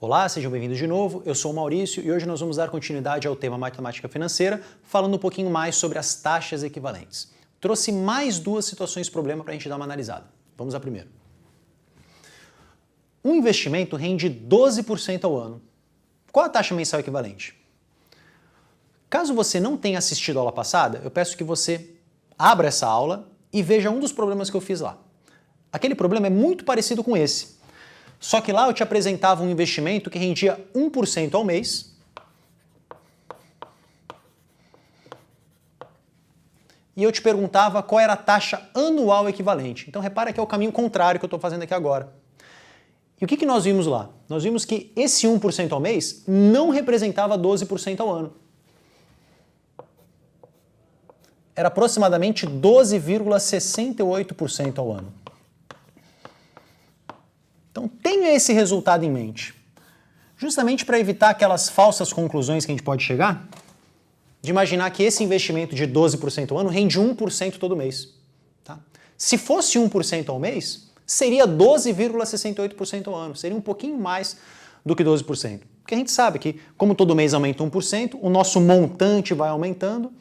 Olá, sejam bem-vindos de novo, eu sou o Maurício e hoje nós vamos dar continuidade ao tema matemática financeira, falando um pouquinho mais sobre as taxas equivalentes. Trouxe mais duas situações problema para a gente dar uma analisada. Vamos à primeira. Um investimento rende 12% ao ano. Qual a taxa mensal equivalente? Caso você não tenha assistido a aula passada, eu peço que você abra essa aula e veja um dos problemas que eu fiz lá. Aquele problema é muito parecido com esse. Só que lá eu te apresentava um investimento que rendia 1% ao mês. E eu te perguntava qual era a taxa anual equivalente. Então repara que é o caminho contrário que eu estou fazendo aqui agora. E o que nós vimos lá? Nós vimos que esse 1% ao mês não representava 12% ao ano. Era aproximadamente 12,68% ao ano. Então tenha esse resultado em mente, justamente para evitar aquelas falsas conclusões que a gente pode chegar, de imaginar que esse investimento de 12% ao ano rende 1% todo mês. Tá? Se fosse 1% ao mês, seria 12,68% ao ano, seria um pouquinho mais do que 12%. Porque a gente sabe que, como todo mês aumenta 1%, o nosso montante vai aumentando,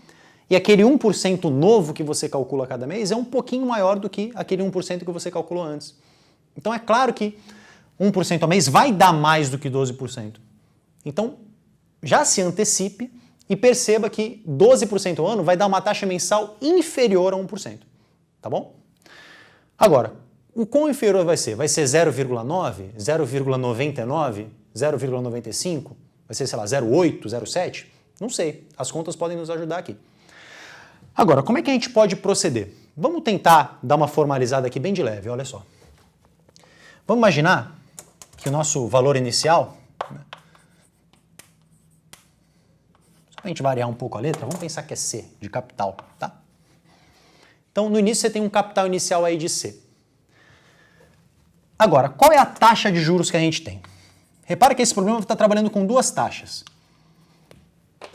e aquele 1% novo que você calcula cada mês é um pouquinho maior do que aquele 1% que você calculou antes. Então é claro que 1% ao mês vai dar mais do que 12%. Então já se antecipe e perceba que 12% ao ano vai dar uma taxa mensal inferior a 1%. Tá bom? Agora, o quão inferior vai ser? Vai ser 0,9, 0,99, 0,95? Vai ser, sei lá, 0,8, 0,7? Não sei. As contas podem nos ajudar aqui. Agora, como é que a gente pode proceder? Vamos tentar dar uma formalizada aqui bem de leve, olha só. Vamos imaginar que o nosso valor inicial, só para a gente variar um pouco a letra, vamos pensar que é C, de capital, tá? Então, no início você tem um capital inicial aí de C. Agora, qual é a taxa de juros que a gente tem? Repara que esse problema está trabalhando com duas taxas.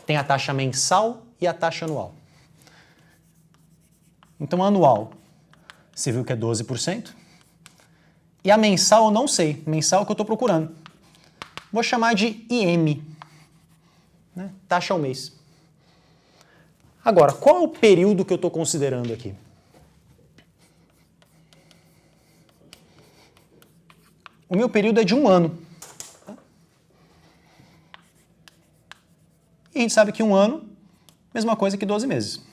Tem a taxa mensal e a taxa anual. Então, a anual, você viu que é 12%. E a mensal eu não sei, mensal é o que eu estou procurando. Vou chamar de IM, né? Taxa ao mês. Agora, qual é o período que eu estou considerando aqui? O meu período é de 1 ano. Tá? E a gente sabe que 1 ano, mesma coisa que 12 meses.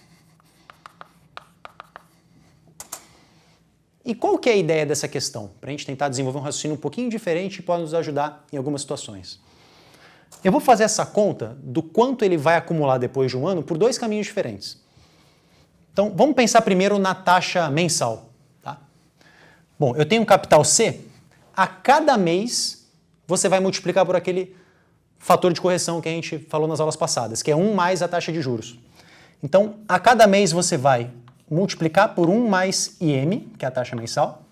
E qual que é a ideia dessa questão? Para a gente tentar desenvolver um raciocínio um pouquinho diferente e pode nos ajudar em algumas situações. Eu vou fazer essa conta do quanto ele vai acumular depois de 1 ano por dois caminhos diferentes. Então, vamos pensar primeiro na taxa mensal. Tá? Bom, eu tenho um capital C, a cada mês você vai multiplicar por aquele fator de correção que a gente falou nas aulas passadas, que é 1 mais a taxa de juros. Então, a cada mês você vai multiplicar por 1 mais IM, que é a taxa mensal.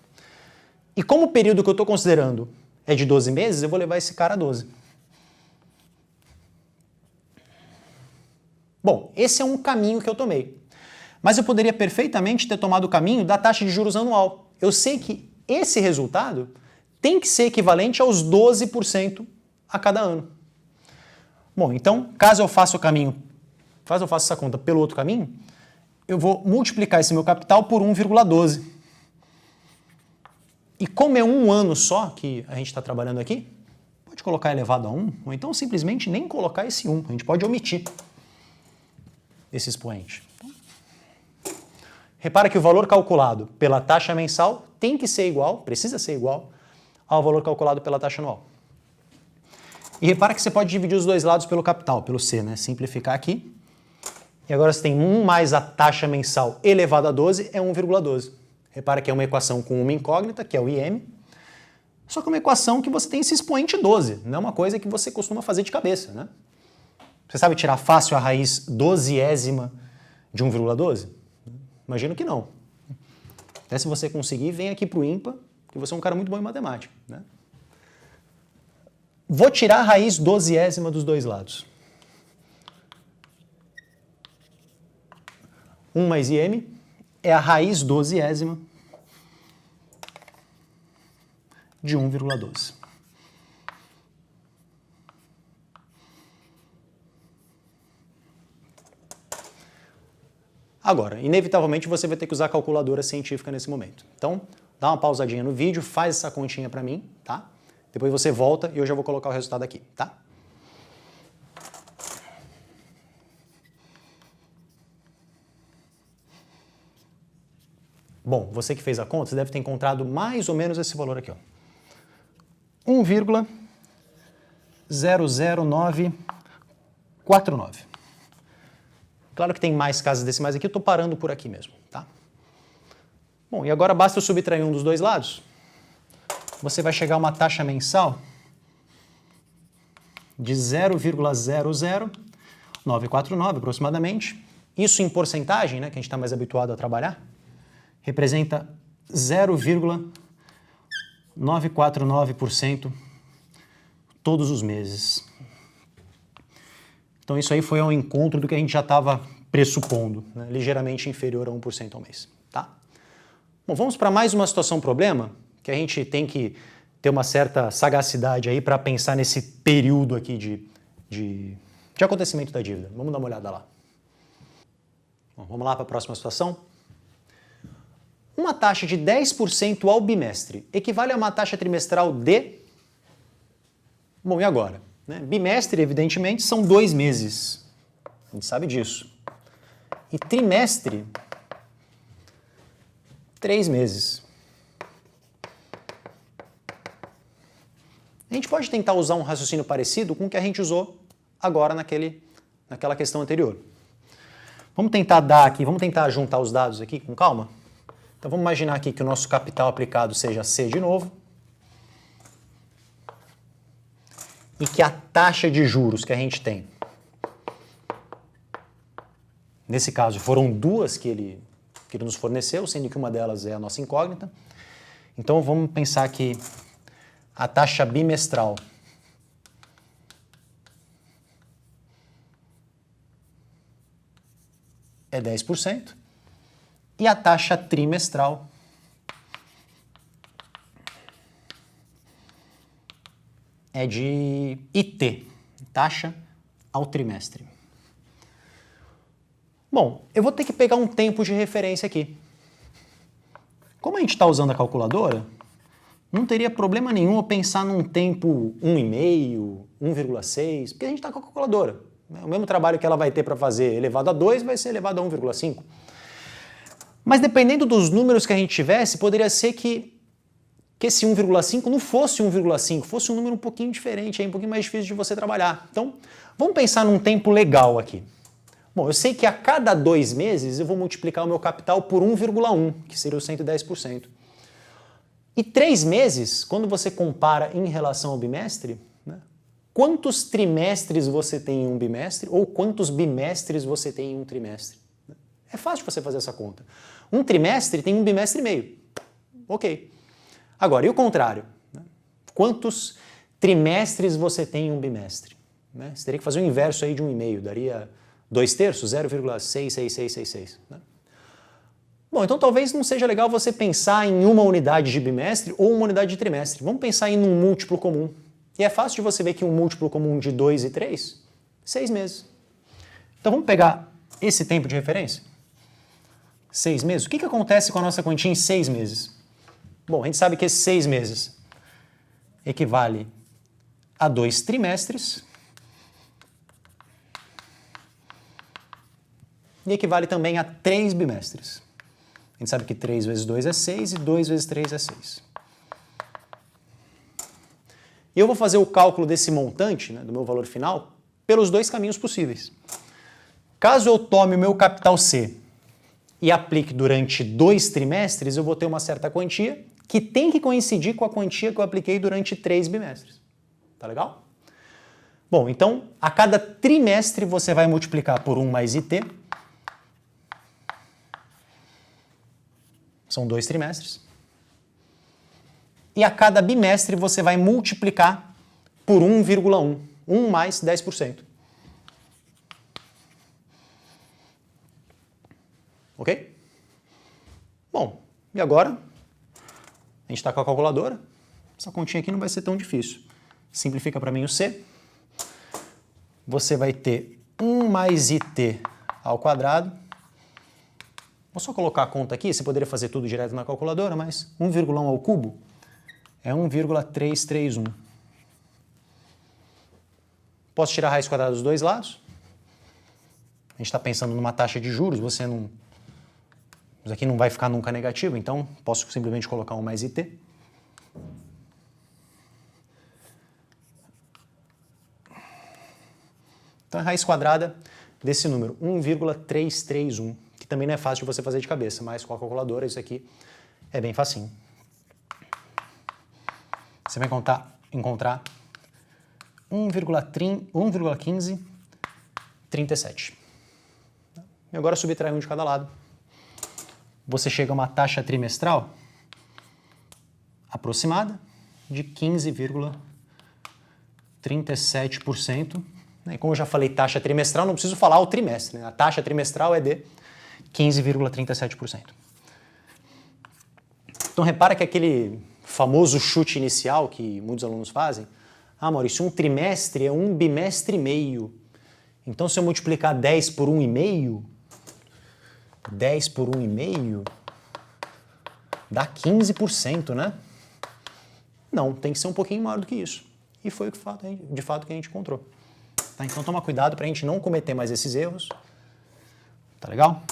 E como o período que eu estou considerando é de 12 meses, eu vou levar esse cara a 12. Bom, esse é um caminho que eu tomei. Mas eu poderia perfeitamente ter tomado o caminho da taxa de juros anual. Eu sei que esse resultado tem que ser equivalente aos 12% a cada ano. Bom, então, caso eu faça essa conta pelo outro caminho, eu vou multiplicar esse meu capital por 1,12. E como é 1 ano só que a gente está trabalhando aqui, pode colocar elevado a 1, ou então simplesmente nem colocar esse 1. A gente pode omitir esse expoente. Repara que o valor calculado pela taxa mensal tem que ser igual, precisa ser igual, ao valor calculado pela taxa anual. E repara que você pode dividir os dois lados pelo capital, pelo C, né? Simplificar aqui. E agora você tem 1 mais a taxa mensal elevado a 12 é 1,12. Repara que é uma equação com uma incógnita, que é o IM, só que é uma equação que você tem esse expoente 12, não é uma coisa que você costuma fazer de cabeça, né? Você sabe tirar fácil a raiz 12ª de 1,12? Imagino que não. Até se você conseguir, vem aqui para o ímpar, que você é um cara muito bom em matemática, né? Vou tirar a raiz 12ª dos dois lados. 1 mais IM é a raiz 12ª de 1,12. Agora, inevitavelmente você vai ter que usar a calculadora científica nesse momento. Então, dá uma pausadinha no vídeo, faz essa continha para mim, tá? Depois você volta e eu já vou colocar o resultado aqui, tá? Bom, você que fez a conta, você deve ter encontrado mais ou menos esse valor aqui, ó. 1,00949. Claro que tem mais casas decimais aqui, eu estou parando por aqui mesmo, tá? Bom, e agora basta eu subtrair um dos dois lados. Você vai chegar a uma taxa mensal de 0,00949 aproximadamente. Isso em porcentagem, né, que a gente está mais habituado a trabalhar, representa 0,949% todos os meses. Então isso aí foi ao encontro do que a gente já estava pressupondo, né, ligeiramente inferior a 1% ao mês. Tá? Bom, vamos para mais uma situação problema, que a gente tem que ter uma certa sagacidade aí para pensar nesse período aqui de acontecimento da dívida. Vamos dar uma olhada lá. Bom, vamos lá para a próxima situação. Uma taxa de 10% ao bimestre equivale a uma taxa trimestral de... Bom, e agora? Né? Bimestre, evidentemente, são 2 meses. A gente sabe disso. E trimestre, 3 meses. A gente pode tentar usar um raciocínio parecido com o que a gente usou agora naquela questão anterior. Vamos tentar juntar os dados aqui com calma? Então vamos imaginar aqui que o nosso capital aplicado seja C de novo e que a taxa de juros que a gente tem, nesse caso foram 2 que ele nos forneceu, sendo que uma delas é a nossa incógnita. Então vamos pensar que a taxa bimestral é 10%. E a taxa trimestral é de IT, taxa ao trimestre. Bom, eu vou ter que pegar um tempo de referência aqui. Como a gente está usando a calculadora, não teria problema nenhum eu pensar num tempo 1,5, 1,6, porque a gente está com a calculadora. O mesmo trabalho que ela vai ter para fazer elevado a 2 vai ser elevado a 1,5. Mas dependendo dos números que a gente tivesse, poderia ser que esse 1,5 não fosse 1,5, fosse um número um pouquinho diferente, um pouquinho mais difícil de você trabalhar. Então, vamos pensar num tempo legal aqui. Bom, eu sei que a cada 2 meses eu vou multiplicar o meu capital por 1,1, que seria o 110%. E 3 meses, quando você compara em relação ao bimestre, né, quantos trimestres você tem em um bimestre ou quantos bimestres você tem em um trimestre? É fácil você fazer essa conta. Um trimestre tem um bimestre e meio. Ok. Agora, e o contrário? Quantos trimestres você tem em um bimestre? Você teria que fazer o inverso aí de 1,5. Daria 2/3, 0,66666. Bom, então talvez não seja legal você pensar em uma unidade de bimestre ou uma unidade de trimestre. Vamos pensar em um múltiplo comum. E é fácil de você ver que um múltiplo comum de 2 e 3, 6 meses. Então vamos pegar esse tempo de referência? 6 meses. O que acontece com a nossa quantia em 6 meses? Bom, a gente sabe que esses 6 meses equivale a 2 trimestres e equivale também a 3 bimestres. A gente sabe que 3 vezes 2 é 6 e 2 vezes 3 é 6. E eu vou fazer o cálculo desse montante, né, do meu valor final, pelos 2 caminhos possíveis. Caso eu tome o meu capital C e aplique durante 2 trimestres, eu vou ter uma certa quantia que tem que coincidir com a quantia que eu apliquei durante 3 bimestres. Tá legal? Bom, então, a cada trimestre você vai multiplicar por 1 mais IT. São 2 trimestres. E a cada bimestre você vai multiplicar por 1,1. 1 mais 10%. Ok? Bom, e agora? A gente está com a calculadora. Essa continha aqui não vai ser tão difícil. Simplifica para mim o C. Você vai ter 1 mais IT ao quadrado Vou só colocar a conta aqui, você poderia fazer tudo direto na calculadora, mas 1,1 ao cubo é 1,331. Posso tirar a raiz quadrada dos dois lados? A gente está pensando numa taxa de juros, isso aqui não vai ficar nunca negativo, então posso simplesmente colocar 1 mais IT. Então a raiz quadrada desse número, 1,331, que também não é fácil de você fazer de cabeça, mas com a calculadora isso aqui é bem facinho. Você vai encontrar 1,1537. E agora subtrai um de cada lado. Você chega a uma taxa trimestral aproximada de 15,37%. E como eu já falei taxa trimestral, não preciso falar o trimestre, né? A taxa trimestral é de 15,37%. Então repara que aquele famoso chute inicial que muitos alunos fazem, Maurício, um trimestre é um bimestre e meio. Então se eu multiplicar 10 por 1,5, 10 por 1,5 dá 15%, né? Não, tem que ser um pouquinho maior do que isso. E foi de fato que a gente encontrou. Tá? Então toma cuidado para a gente não cometer mais esses erros. Tá legal?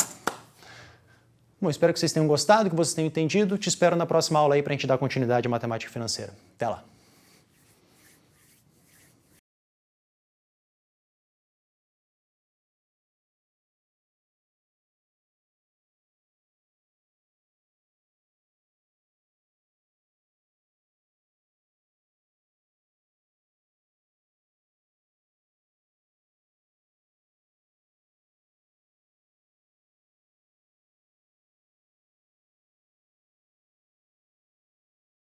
Bom, espero que vocês tenham gostado, que vocês tenham entendido. Te espero na próxima aula aí para a gente dar continuidade à matemática financeira. Até lá!